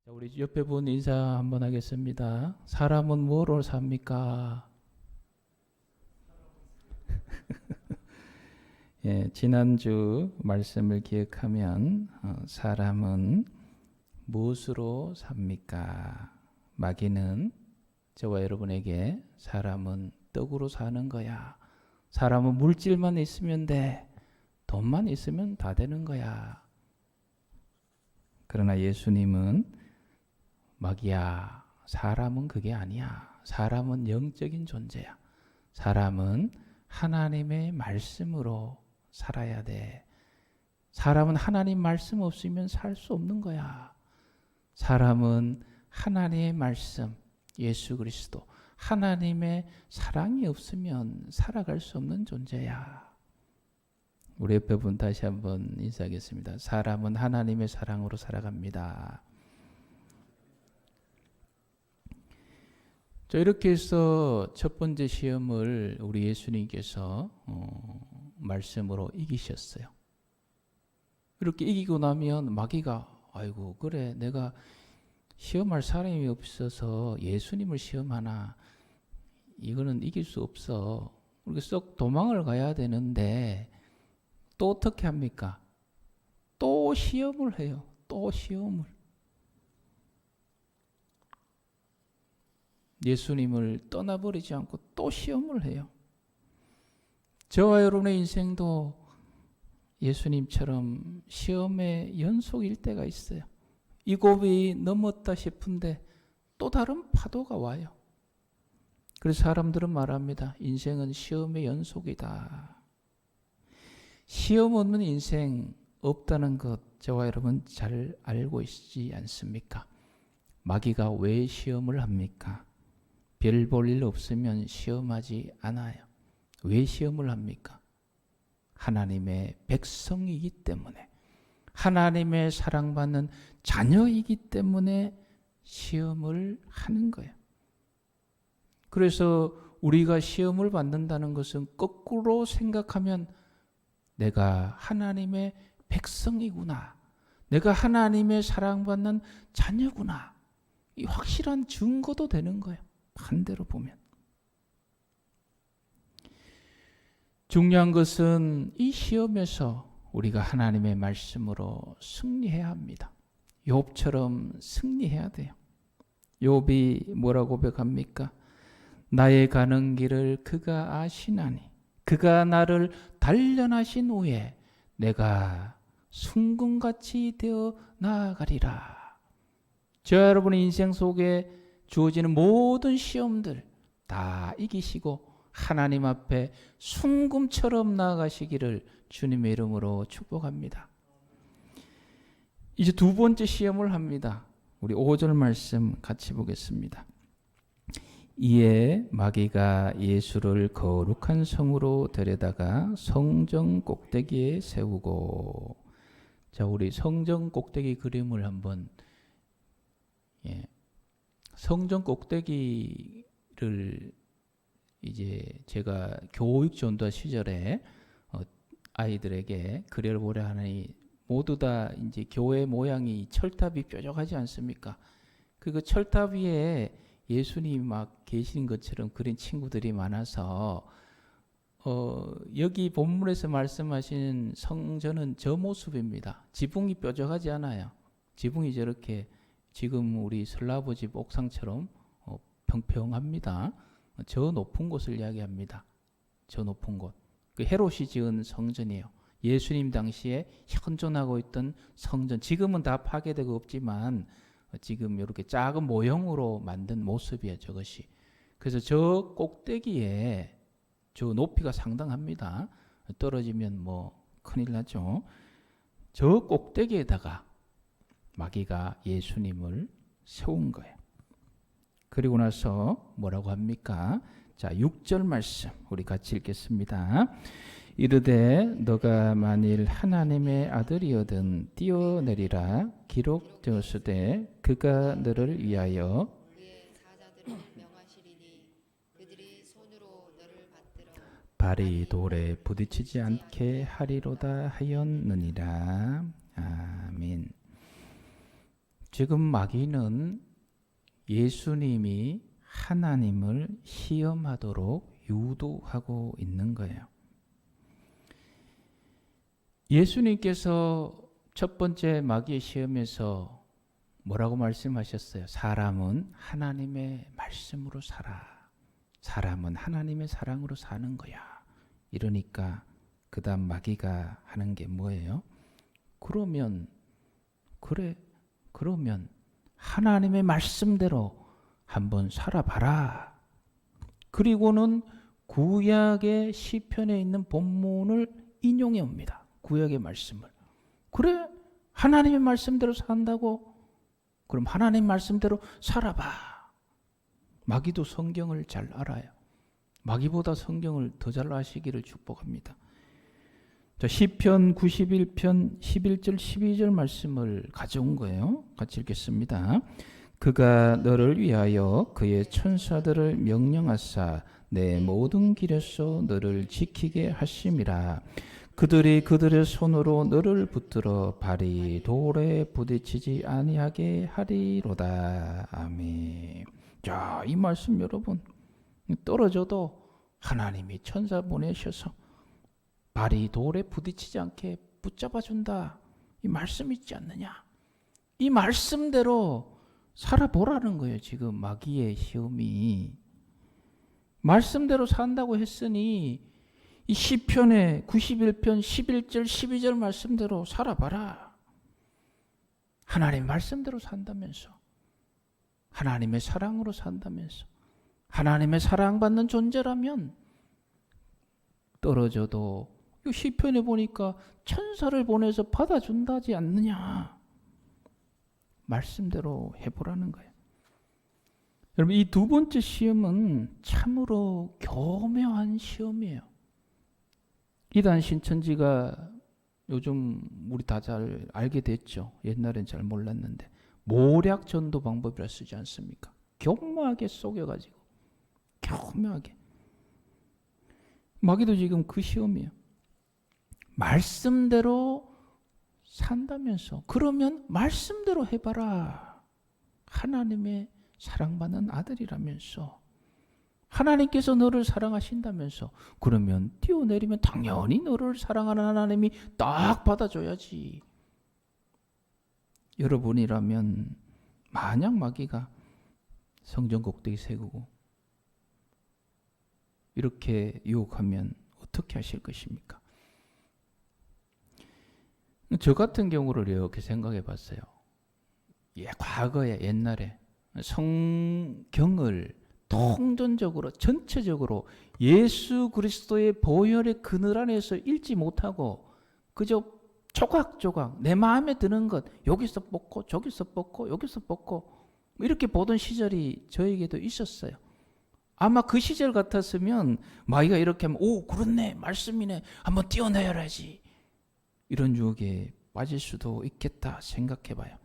자, 우리 옆에 분 인사 한번 하겠습니다. 사람은 뭐로 삽니까? 예, 지난주 말씀을 기억하면 사람은 무엇으로 삽니까? 마귀는 저와 여러분에게 사람은 떡으로 사는 거야. 사람은 물질만 있으면 돼. 돈만 있으면 다 되는 거야. 그러나 예수님은 마귀야, 사람은 그게 아니야. 사람은 영적인 존재야. 사람은 하나님의 말씀으로 살아야 돼. 사람은 하나님 말씀 없으면 살 수 없는 거야. 사람은 하나님의 말씀, 예수 그리스도, 하나님의 사랑이 없으면 살아갈 수 없는 존재야. 우리 옆에 분 다시 한번 인사하겠습니다. 사람은 하나님의 사랑으로 살아갑니다. 자, 이렇게 해서 첫 번째 시험을 우리 예수님께서 말씀으로 이기셨어요. 이렇게 이기고 나면 마귀가 아이고 그래 내가 시험할 사람이 없어서 예수님을 시험하나 이거는 이길 수 없어. 우리가 썩 도망을 가야 되는데 또 어떻게 합니까? 또 시험을 해요. 또 시험을. 예수님을 떠나버리지 않고 또 시험을 해요. 저와 여러분의 인생도 예수님처럼 시험의 연속일 때가 있어요. 이 고비 넘었다 싶은데 또 다른 파도가 와요. 그래서 사람들은 말합니다. 인생은 시험의 연속이다. 시험 없는 인생 없다는 것 저와 여러분 잘 알고 있지 않습니까? 마귀가 왜 시험을 합니까? 별 볼 일 없으면 시험하지 않아요. 왜 시험을 합니까? 하나님의 백성이기 때문에, 하나님의 사랑받는 자녀이기 때문에 시험을 하는 거예요. 그래서 우리가 시험을 받는다는 것은 거꾸로 생각하면 내가 하나님의 백성이구나. 내가 하나님의 사랑받는 자녀구나. 이 확실한 증거도 되는 거예요. 반대로 보면. 중요한 것은 이 시험에서 우리가 하나님의 말씀으로 승리해야 합니다. 욥처럼 승리해야 돼요. 욥이 뭐라고 고백합니까? 나의 가는 길을 그가 아시나니 그가 나를 단련하신 후에 내가 순금같이 되어 나아가리라. 저 여러분의 인생 속에 주어지는 모든 시험들 다 이기시고 하나님 앞에 순금처럼 나아가시기를 주님의 이름으로 축복합니다. 이제 두 번째 시험을 합니다. 우리 5절 말씀 같이 보겠습니다. 이에 마귀가 예수를 거룩한 성으로 데려다가 성전 꼭대기에 세우고, 자, 우리 성전 꼭대기 그림을 한번, 성전 꼭대기를 이제 제가 교육 전도 시절에 아이들에게 그려보려 하니 모두 다 이제 교회 모양이 철탑이 뾰족하지 않습니까? 그 철탑 위에 예수님이 막 계신 것처럼 그린 친구들이 많아서 여기 본문에서 말씀하신 성전은 저 모습입니다. 지붕이 뾰족하지 않아요. 지붕이 저렇게 지금 우리 설라버 집 옥상처럼 평평합니다. 저 높은 곳을 이야기합니다. 저 높은 곳. 그 헤롯이 지은 성전이에요. 예수님 당시에 현존하고 있던 성전. 지금은 다 파괴되고 없지만 지금 이렇게 작은 모형으로 만든 모습이에요. 저것이. 그래서 저 꼭대기에 저 높이가 상당합니다. 떨어지면 뭐 큰일 나죠. 저 꼭대기에다가 마귀가 예수님을 세운 거예요. 그리고 나서 뭐라고 합니까? 자, 6절 말씀 우리 같이 읽겠습니다. 이르되 너가 만일 하나님의 아들이거든 뛰어내리라 기록되었으되 그가 너를 위하여 그의 사자들을 명하시리니 그들이 손으로 너를 받들어 발이 돌에 부딪히지 않게 하리로다 하였느니라. 아멘. 지금 마귀는 예수님이 하나님을 시험하도록 유도하고 있는 거예요. 예수님께서 첫 번째 마귀의 시험에서 뭐라고 말씀하셨어요? 사람은 하나님의 말씀으로 살아. 사람은 하나님의 사랑으로 사는 거야. 이러니까 그 다음 마귀가 하는 게 뭐예요? 그러면 하나님의 말씀대로 한번 살아봐라. 그리고는 구약의 시편에 있는 본문을 인용해 옵니다. 구약의 말씀을. 그래? 하나님의 말씀대로 산다고? 그럼 하나님 말씀대로 살아봐. 마귀도 성경을 잘 알아요. 마귀보다 성경을 더 잘 아시기를 축복합니다. 자, 시편 91편 11절 12절 말씀을 가져온 거예요. 같이 읽겠습니다. 그가 너를 위하여 그의 천사들을 명령하사 내 모든 길에서 너를 지키게 하심이라. 그들이 그들의 손으로 너를 붙들어 발이 돌에 부딪히지 아니하게 하리로다. 아멘. 자, 이 말씀 여러분, 떨어져도 하나님이 천사 보내셔서 발이 돌에 부딪히지 않게 붙잡아 준다. 이 말씀 있지 않느냐? 이 말씀대로 살아보라는 거예요. 지금 마귀의 시험이. 말씀대로 산다고 했으니 이 시편의 91편 11절 12절 말씀대로 살아봐라. 하나님 말씀대로 산다면서. 하나님의 사랑으로 산다면서. 하나님의 사랑받는 존재라면 떨어져도 이 시편에 보니까 천사를 보내서 받아준다지 않느냐. 말씀대로 해보라는 거예요. 여러분, 이 두 번째 시험은 참으로 교묘한 시험이에요. 이단 신천지가 요즘 우리 다 잘 알게 됐죠. 옛날엔 잘 몰랐는데 모략 전도 방법이라 쓰지 않습니까? 교묘하게 속여가지고 교묘하게. 마귀도 지금 그 시험이에요. 말씀대로 산다면서. 그러면 말씀대로 해봐라. 하나님의 사랑받는 아들이라면서. 하나님께서 너를 사랑하신다면서. 그러면 뛰어내리면 당연히 너를 사랑하는 하나님이 딱 받아줘야지. 여러분이라면 만약 마귀가 성전 꼭대기 세우고 이렇게 유혹하면 어떻게 하실 것입니까? 저 같은 경우를 이렇게 생각해 봤어요. 과거에 옛날에 성경을 통전적으로 전체적으로 예수 그리스도의 보혈의 그늘 안에서 읽지 못하고 그저 조각조각 내 마음에 드는 것 여기서 뽑고 저기서 뽑고 여기서 뽑고 이렇게 보던 시절이 저에게도 있었어요. 아마 그 시절 같았으면 마귀가 이렇게 하면 오 그렇네 말씀이네 한번 띄어내야지 이런 유혹에 빠질 수도 있겠다 생각해봐요.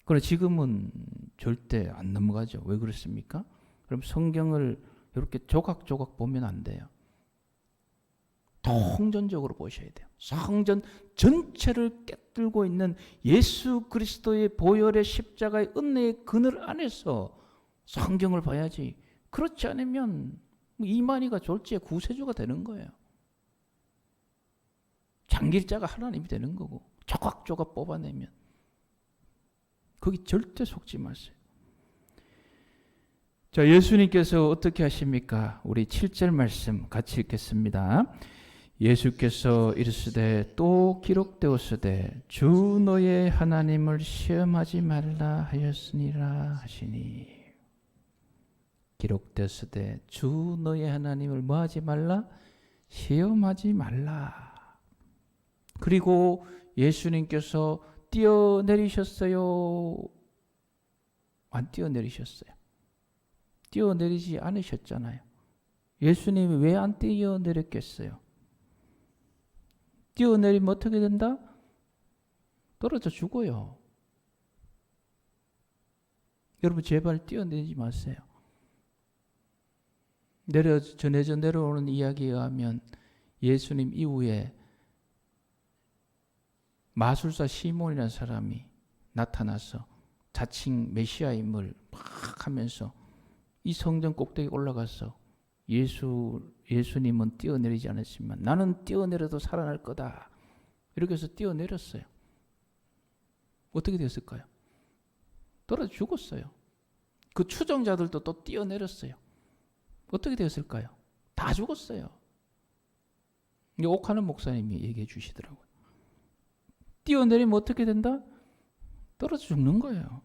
그러나 지금은 절대 안 넘어가죠. 왜 그렇습니까? 그럼 성경을 이렇게 조각조각 보면 안 돼요. 통전적으로 보셔야 돼요. 성전 전체를 꿰뚫고 있는 예수 그리스도의 보혈의 십자가의 은혜의 그늘 안에서 성경을 봐야지. 그렇지 않으면 이만희가 졸지에 구세주가 되는 거예요. 장길자가 하나님이 되는 거고 조각조각 뽑아내면 거기 절대 속지 마세요. 자, 예수님께서 어떻게 하십니까? 우리 7절 말씀 같이 읽겠습니다. 예수께서 이르시되 또 기록되었으되 주 너의 하나님을 시험하지 말라 하였으니라 하시니. 기록되었으되 주 너의 하나님을 뭐하지 말라? 시험하지 말라. 그리고 예수님께서 뛰어내리셨어요? 안 뛰어내리셨어요? 뛰어내리지 않으셨잖아요. 예수님이 왜 안 뛰어내렸겠어요? 뛰어내리면 어떻게 된다? 떨어져 죽어요. 여러분 제발 뛰어내리지 마세요. 전해져 내려오는 이야기에 의하면 예수님 이후에 마술사 시몬이라는 사람이 나타나서 자칭 메시아임을 막 하면서 이 성전 꼭대기 올라가서 예수님은 뛰어내리지 않았지만 나는 뛰어내려도 살아날 거다. 이렇게 해서 뛰어내렸어요. 어떻게 됐을까요? 떨어져 죽었어요. 그 추종자들도 또 뛰어내렸어요. 어떻게 되었을까요? 다 죽었어요. 옥하는 목사님이 얘기해 주시더라고요. 뛰어내리면 어떻게 된다? 떨어져 죽는 거예요.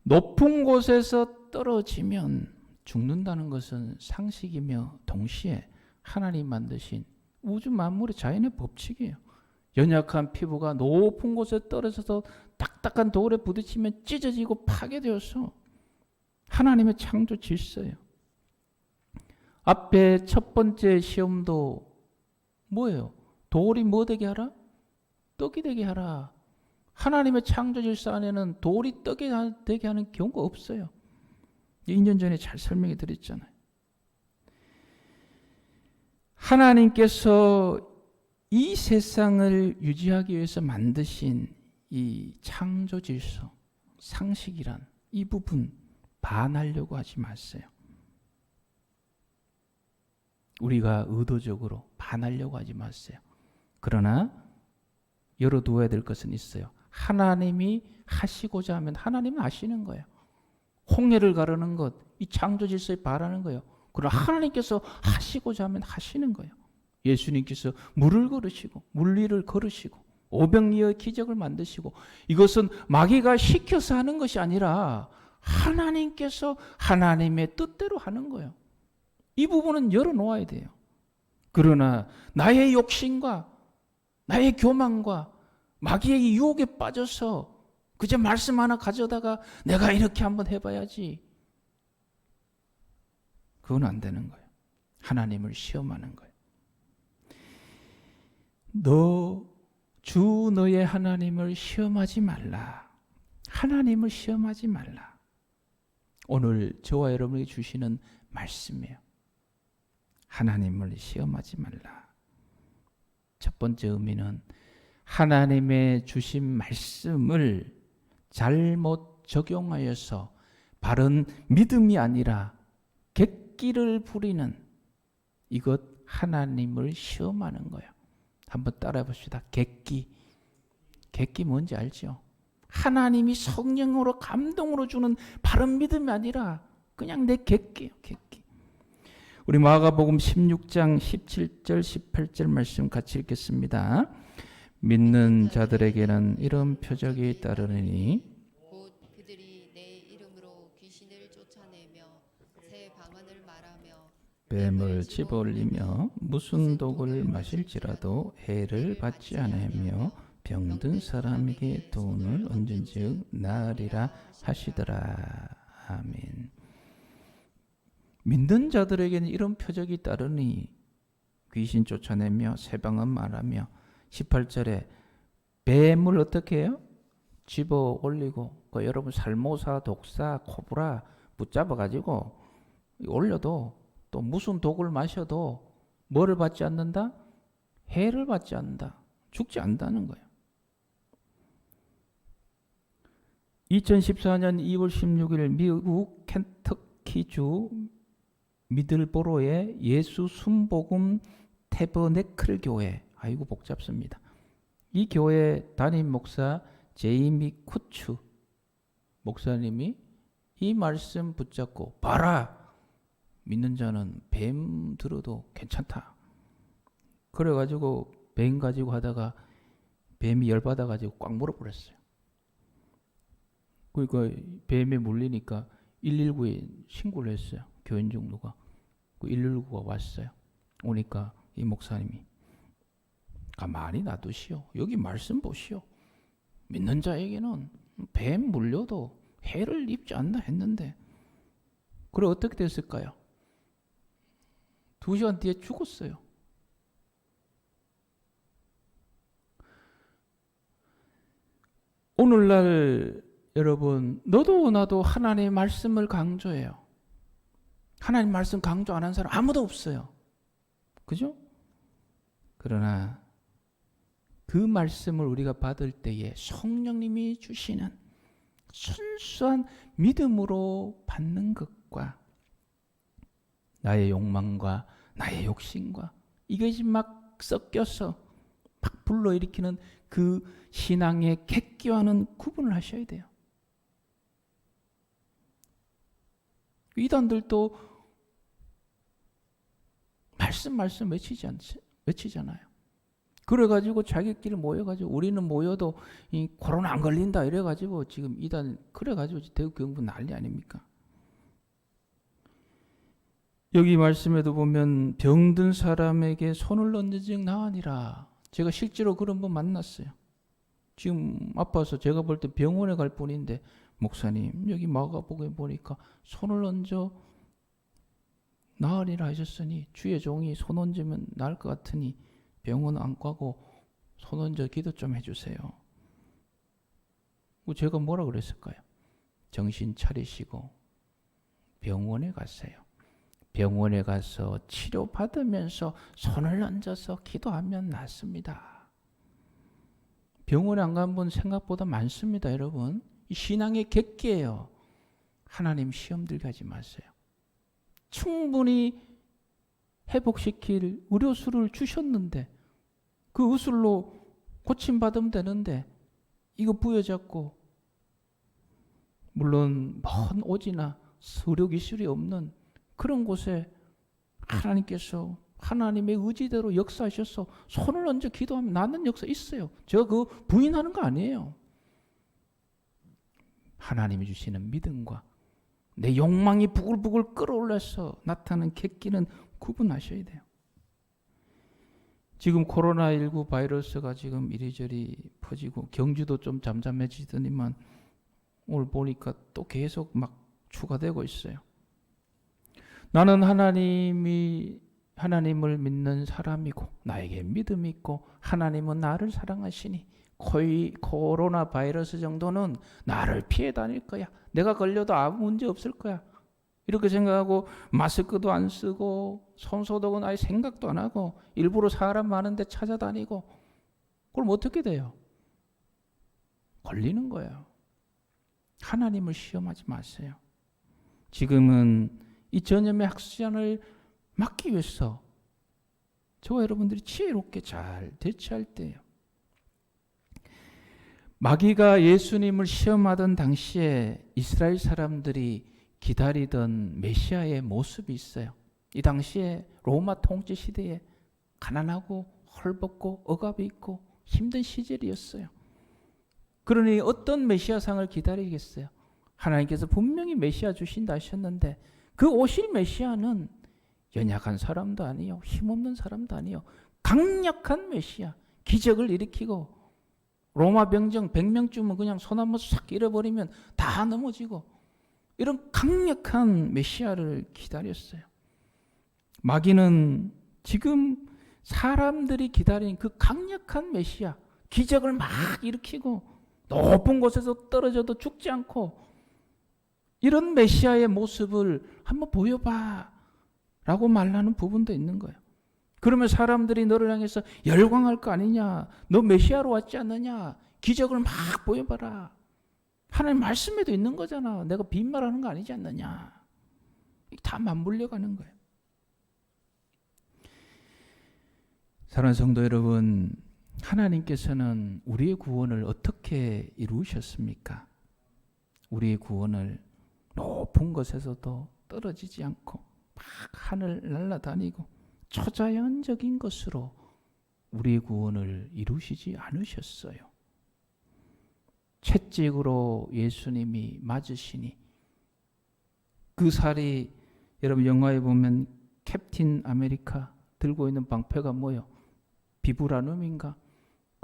높은 곳에서 떨어지면 죽는다는 것은 상식이며 동시에 하나님 만드신 우주 만물의 자연의 법칙이에요. 연약한 피부가 높은 곳에 떨어져서 딱딱한 돌에 부딪히면 찢어지고 파괴되어서 하나님의 창조 질서예요. 앞에 첫 번째 시험도 뭐예요? 돌이 뭐 되게 하라? 떡이 되게 하라. 하나님의 창조 질서 안에는 돌이 떡이 되게 하는 경우가 없어요. 2년 전에 잘 설명해 드렸잖아요. 하나님께서 이 세상을 유지하기 위해서 만드신 이 창조 질서, 상식이란 이 부분 반하려고 하지 마세요. 우리가 의도적으로 반하려고 하지 마세요. 그러나 열어두어야 될 것은 있어요. 하나님이 하시고자 하면 하나님은 하시는 거예요. 홍해를 가르는 것, 이 창조 질서에 반하는 거예요. 그러나 하나님께서 하시고자 하면 하시는 거예요. 예수님께서 물을 걸으시고 물리를 걸으시고 오병이어의 기적을 만드시고 이것은 마귀가 시켜서 하는 것이 아니라 하나님께서 하나님의 뜻대로 하는 거예요. 이 부분은 열어놓아야 돼요. 그러나 나의 욕심과 나의 교만과 마귀의 유혹에 빠져서 그저 말씀 하나 가져다가 내가 이렇게 한번 해봐야지. 그건 안 되는 거예요. 하나님을 시험하는 거예요. 주 너의 하나님을 시험하지 말라. 하나님을 시험하지 말라. 오늘 저와 여러분에게 주시는 말씀이에요. 하나님을 시험하지 말라. 첫 번째 의미는 하나님의 주신 말씀을 잘못 적용하여서 바른 믿음이 아니라 객기를 부리는 이것 하나님을 시험하는 거예요. 한번 따라해 봅시다. 객기. 객기 뭔지 알죠? 하나님이 성령으로 감동으로 주는 바른 믿음이 아니라 그냥 내 객기예요. 객기. 우리 마가복음 16장 17절 18절 말씀 같이 읽겠습니다. 믿는 자들에게는 이런 표적이 따르니 곧 그들이 내 이름으로 귀신을 쫓아내며 새 방언을 말하며 뱀을 집어올리며 무슨 독을 마실지라도 해를 받지 않으며 병든 사람에게 돈을 얹은즉 나으리라 하시더라. 아멘. 믿는 자들에게는 이런 표적이 따르니 귀신 쫓아내며 새 방언 말하며 18절에 뱀을 어떻게 해요? 집어 올리고 여러분 살모사, 독사, 코브라 붙잡아 가지고 올려도 또 무슨 독을 마셔도 뭐를 받지 않는다? 해를 받지 않는다. 죽지 않는다는 거예요. 2014년 2월 16일 미국 켄터키주 미들보로의 예수 순복음 태버네클 교회, 아이고 복잡습니다. 이 교회 담임 목사 제이미 쿠츠 목사님이 이 말씀 붙잡고 봐라, 믿는 자는 뱀 들어도 괜찮다. 그래가지고 뱀 가지고 하다가 뱀이 열받아가지고 꽉 물어버렸어요. 그러니까 뱀에 물리니까 119에 신고를 했어요. 교인 중 누가. 그 119가 왔어요. 오니까 이 목사님이 가만히 놔두시오. 여기 말씀 보시오. 믿는 자에게는 뱀 물려도 해를 입지 않나 했는데 그래 어떻게 됐을까요? 2시간 뒤에 죽었어요. 오늘날 여러분 너도 나도 하나님의 말씀을 강조해요. 하나님 말씀 강조 안 한 사람 아무도 없어요. 그죠? 그러나 그 말씀을 우리가 받을 때에 성령님이 주시는 순수한 믿음으로 받는 것과 나의 욕망과 나의 욕심과 이것이 막 섞여서 막 불러일으키는 그 신앙의 객기와는 구분을 하셔야 돼요. 이단들도 말씀 외치잖아요. 그래가지고 자기끼리 모여가지고 우리는 모여도 이 코로나 안 걸린다 이래가지고 지금 이단 그래가지고 대구 경북 난리 아닙니까? 여기 말씀에도 보면 병든 사람에게 손을 얹은 즉 나으니라. 제가 실제로 그런 분 만났어요. 지금 아파서 제가 볼 때 병원에 갈 뿐인데 목사님 여기 마가복음에 보니까 손을 얹어 나으리라 하셨으니 주의 종이 손 얹으면 나을 것 같으니 병원 안 가고 손 얹어 기도 좀 해주세요. 제가 뭐라 그랬을까요? 정신 차리시고 병원에 가세요. 병원에 가서 치료받으면서 손을 얹어서 기도하면 낫습니다. 병원에 안 간 분 생각보다 많습니다, 여러분. 이 신앙의 객기예요. 하나님 시험 들게 하지 마세요. 충분히 회복시킬 의료수를 주셨는데 그 의술로 고침받으면 되는데 이거 부여잡고 물론 먼 오지나 의료기술이 없는 그런 곳에 하나님께서 하나님의 의지대로 역사하셔서 손을 얹어 기도하면 낫는 역사 있어요. 제가 그거 부인하는 거 아니에요. 하나님이 주시는 믿음과 내 욕망이 부글부글 끓어올라서 나타나는 객기는 구분하셔야 돼요. 지금 코로나19 바이러스가 지금 이리저리 퍼지고 경주도 좀 잠잠해지더니만 오늘 보니까 또 계속 막 추가되고 있어요. 나는 하나님을 믿는 사람이고 나에게 믿음이 있고 하나님은 나를 사랑하시니 코로나 바이러스 정도는 나를 피해 다닐 거야. 내가 걸려도 아무 문제 없을 거야. 이렇게 생각하고 마스크도 안 쓰고 손소독은 아예 생각도 안 하고 일부러 사람 많은데 찾아다니고 그럼 어떻게 돼요? 걸리는 거예요. 하나님을 시험하지 마세요. 지금은 이 전염의 확산을 막기 위해서 저와 여러분들이 지혜롭게 잘 대처할 때예요. 마귀가 예수님을 시험하던 당시에 이스라엘 사람들이 기다리던 메시아의 모습이 있어요. 이 당시에 로마 통치 시대에 가난하고 헐벗고 억압이 있고 힘든 시절이었어요. 그러니 어떤 메시아상을 기다리겠어요? 하나님께서 분명히 메시아 주신다 하셨는데 그 오실 메시아는 연약한 사람도 아니요, 힘없는 사람도 아니요, 강력한 메시아, 기적을 일으키고 로마 병정 100명쯤은 그냥 손 한번 싹 잃어버리면 다 넘어지고 이런 강력한 메시아를 기다렸어요. 마귀는 지금 사람들이 기다리는 그 강력한 메시아, 기적을 막 일으키고 높은 곳에서 떨어져도 죽지 않고 이런 메시아의 모습을 한번 보여봐 라고 말하는 부분도 있는 거예요. 그러면 사람들이 너를 향해서 열광할 거 아니냐, 너 메시아로 왔지 않느냐, 기적을 막 보여봐라. 하나님 말씀에도 있는 거잖아. 내가 빈말하는 거 아니지 않느냐. 다 맞물려가는 거예요. 사랑하는 성도 여러분, 하나님께서는 우리의 구원을 어떻게 이루셨습니까? 우리의 구원을 높은 곳에서도 떨어지지 않고 막 하늘 날아다니고 초자연적인 것으로 우리의 구원을 이루시지 않으셨어요. 채찍으로 예수님이 맞으시니 그 살이 여러분 영화에 보면 캡틴 아메리카 들고 있는 방패가 뭐예요? 비브라늄인가?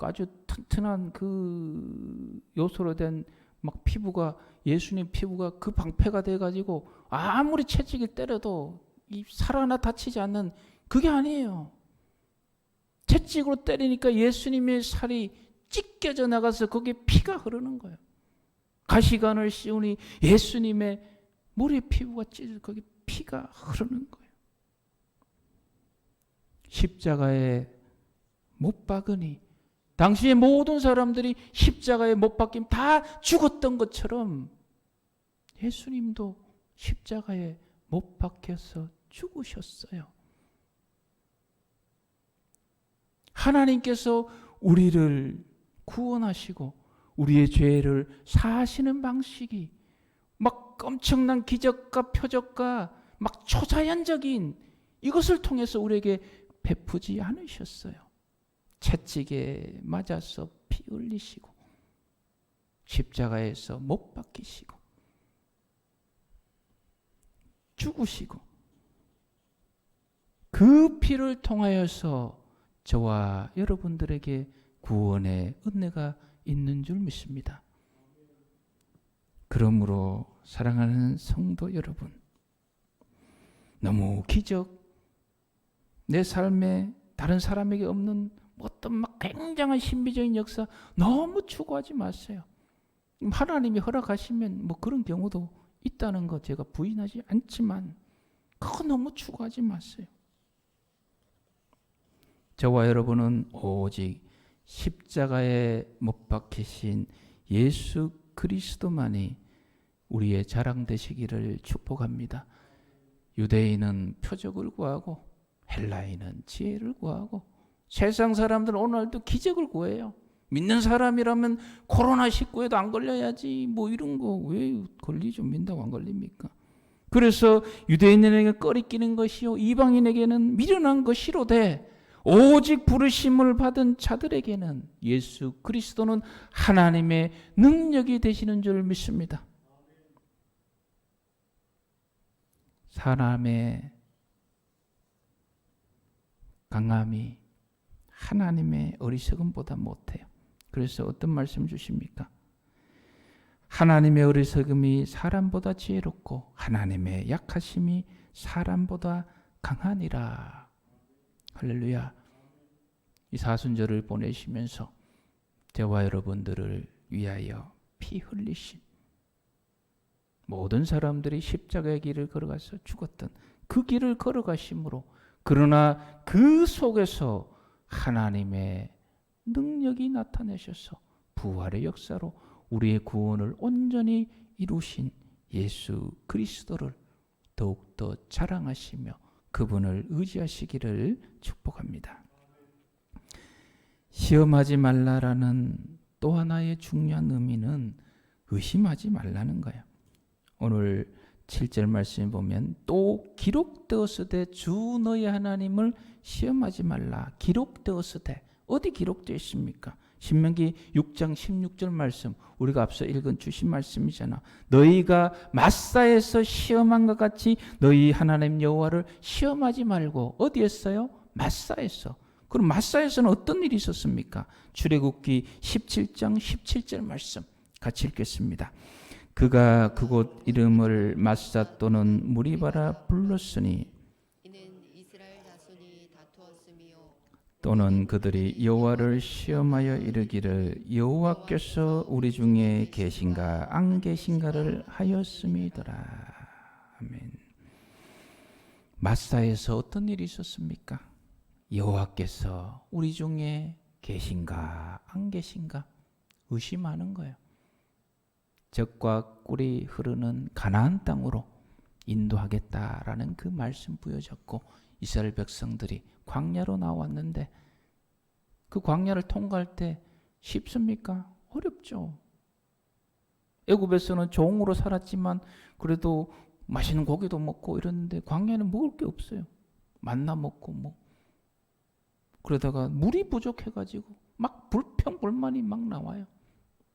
아주 튼튼한 그 요소로 된 막 피부가 예수님 피부가 그 방패가 돼가지고 아무리 채찍이 때려도 이 살 하나 다치지 않는 그게 아니에요. 채찍으로 때리니까 예수님의 살이 찢겨져 나가서 거기에 피가 흐르는 거예요. 가시관을 씌우니 예수님의 머리 피부가 찢어져 거기 피가 흐르는 거예요. 십자가에 못 박으니 당시의 모든 사람들이 십자가에 못 박힘 다 죽었던 것처럼 예수님도 십자가에 못 박혀서 죽으셨어요. 하나님께서 우리를 구원하시고 우리의 죄를 사하시는 방식이 막 엄청난 기적과 표적과 막 초자연적인 이것을 통해서 우리에게 베푸지 않으셨어요. 채찍에 맞아서 피 흘리시고 십자가에서 못 박히시고 죽으시고 그 피를 통하여서 저와 여러분들에게 구원의 은혜가 있는 줄 믿습니다. 그러므로 사랑하는 성도 여러분, 너무 기적, 내 삶에 다른 사람에게 없는 어떤 막 굉장한 신비적인 역사 너무 추구하지 마세요. 하나님이 허락하시면 뭐 그런 경우도 있다는 거 제가 부인하지 않지만 그거 너무 추구하지 마세요. 저와 여러분은 오직 십자가에 못 박히신 예수 그리스도만이 우리의 자랑 되시기를 축복합니다. 유대인은 표적을 구하고 헬라인은 지혜를 구하고 세상 사람들은 오늘도 기적을 구해요. 믿는 사람이라면 코로나19에도 안 걸려야지 뭐 이런 거 왜 걸리죠? 믿는다고 안 걸립니까? 그래서 유대인에게 꺼리끼는 것이요 이방인에게는 미련한 것이로되 오직 부르심을 받은 자들에게는 예수 그리스도는 하나님의 능력이 되시는 줄 믿습니다. 사람의 강함이 하나님의 어리석음보다 못해요. 그래서 어떤 말씀 주십니까? 하나님의 어리석음이 사람보다 지혜롭고 하나님의 약하심이 사람보다 강하니라. 할렐루야. 이 사순절을 보내시면서 저와 여러분들을 위하여 피 흘리신 모든 사람들이 십자가의 길을 걸어가서 죽었던 그 길을 걸어가심으로 그러나 그 속에서 하나님의 능력이 나타내셔서 부활의 역사로 우리의 구원을 온전히 이루신 예수 그리스도를 더욱더 자랑하시며 그분을 의지하시기를 축복합니다. 시험하지 말라라는 또 하나의 중요한 의미는 의심하지 말라는 거예요. 오늘 7절 말씀에 보면 또 기록되었으되 주 너희 하나님을 시험하지 말라. 기록되었으되 어디 기록되어 있습니까? 신명기 6장 16절 말씀 우리가 앞서 읽은 주신 말씀이잖아. 너희가 마사에서 시험한 것 같이 너희 하나님 여호와를 시험하지 말고 어디 했어요? 마사에서. 그럼 마사에서는 어떤 일이 있었습니까? 출애굽기 17장 17절 말씀 같이 읽겠습니다. 그가 그곳 이름을 마사 또는 무리바라 불렀으니 이는 이스라엘 자손이 다투었으며 또는 그들이 여호와를 시험하여 이르기를 여호와께서 우리 중에 계신가 안 계신가를 하였음이더라. 아멘. 마사에서 어떤 일이 있었습니까? 여호와께서 우리 중에 계신가 안 계신가 의심하는 거예요. 젖과 꿀이 흐르는 가나안 땅으로 인도하겠다라는 그 말씀 부여졌고 이스라엘 백성들이 광야로 나왔는데 그 광야를 통과할 때 쉽습니까? 어렵죠. 애굽에서는 종으로 살았지만 그래도 맛있는 고기도 먹고 이랬는데 광야는 먹을 게 없어요. 만나 먹고 뭐 그러다가 물이 부족해가지고 막 불평불만이 막 나와요.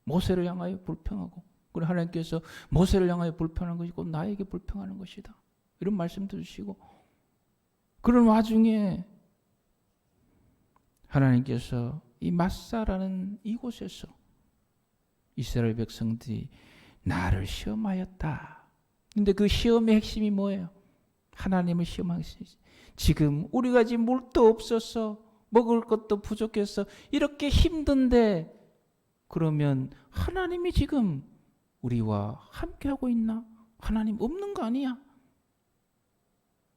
모세를 향하여 불평하고 그리고 하나님께서 모세를 향하여 불평하는 것이고 나에게 불평하는 것이다. 이런 말씀도 주시고 그런 와중에 하나님께서 이 마사라는 이곳에서 이스라엘 백성들이 나를 시험하였다. 근데 그 시험의 핵심이 뭐예요? 하나님을 시험하시. 지금 우리가 지금 물도 없어서 먹을 것도 부족해서 이렇게 힘든데 그러면 하나님이 지금 우리와 함께하고 있나? 하나님 없는 거 아니야?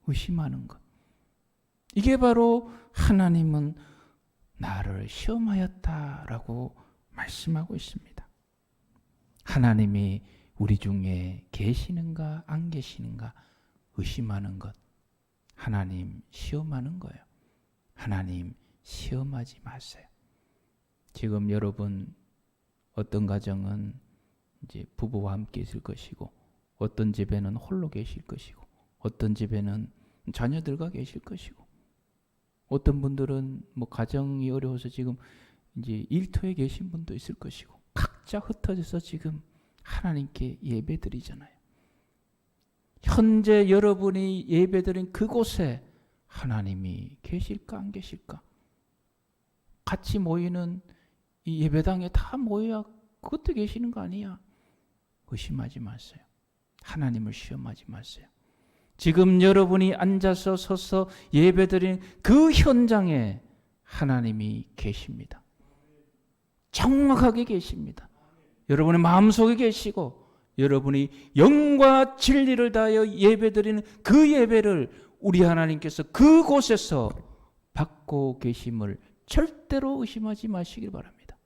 의심하는 것. 이게 바로 하나님은 나를 시험하였다라고 말씀하고 있습니다. 하나님이 우리 중에 계시는가 안 계시는가 의심하는 것, 하나님 시험하는 거예요. 하나님 시험하지 마세요. 지금 여러분 어떤 가정은 이제 부부와 함께 있을 것이고, 어떤 집에는 홀로 계실 것이고, 어떤 집에는 자녀들과 계실 것이고, 어떤 분들은 뭐 가정이 어려워서 지금 이제 일터에 계신 분도 있을 것이고, 각자 흩어져서 지금 하나님께 예배드리잖아요. 현재 여러분이 예배드린 그곳에 하나님이 계실까 안 계실까? 같이 모이는 이 예배당에 다 모여야 그것도 계시는 거 아니야? 의심하지 마세요. 하나님을 시험하지 마세요. 지금 여러분이 앉아서 서서 예배드린 그 현장에 하나님이 계십니다. 정확하게 계십니다. 여러분의 마음속에 계시고, 여러분이 영과 진리를 다하여 예배드리는 그 예배를 우리 하나님께서 그곳에서 받고 계심을 절대로 의심하지 마시길 바랍니다.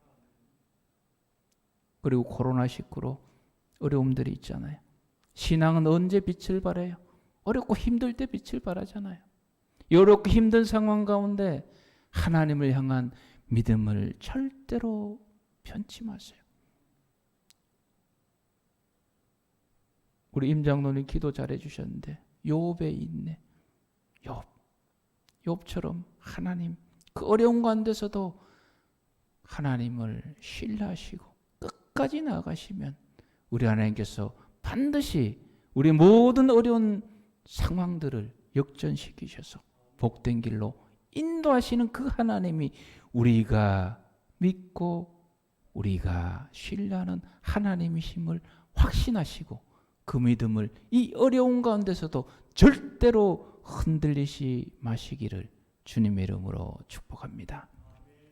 그리고 코로나19로 어려움들이 있잖아요. 신앙은 언제 빛을 발해요? 어렵고 힘들 때 빛을 발하잖아요. 어렵고 힘든 상황 가운데 하나님을 향한 믿음을 절대로 편치 마세요. 우리 임 장로님 기도 잘해 주셨는데 욥의 인내, 욥처럼 하나님 그 어려운 가운데서도 하나님을 신뢰하시고 끝까지 나아가시면 우리 하나님께서 반드시 우리 모든 어려운 상황들을 역전시키셔서 복된 길로 인도하시는 그 하나님이 우리가 믿고 우리가 신뢰하는 하나님이심을 확신하시고, 그 믿음을 이 어려운 가운데서도 절대로 흔들리지 마시기를 주님의 이름으로 축복합니다.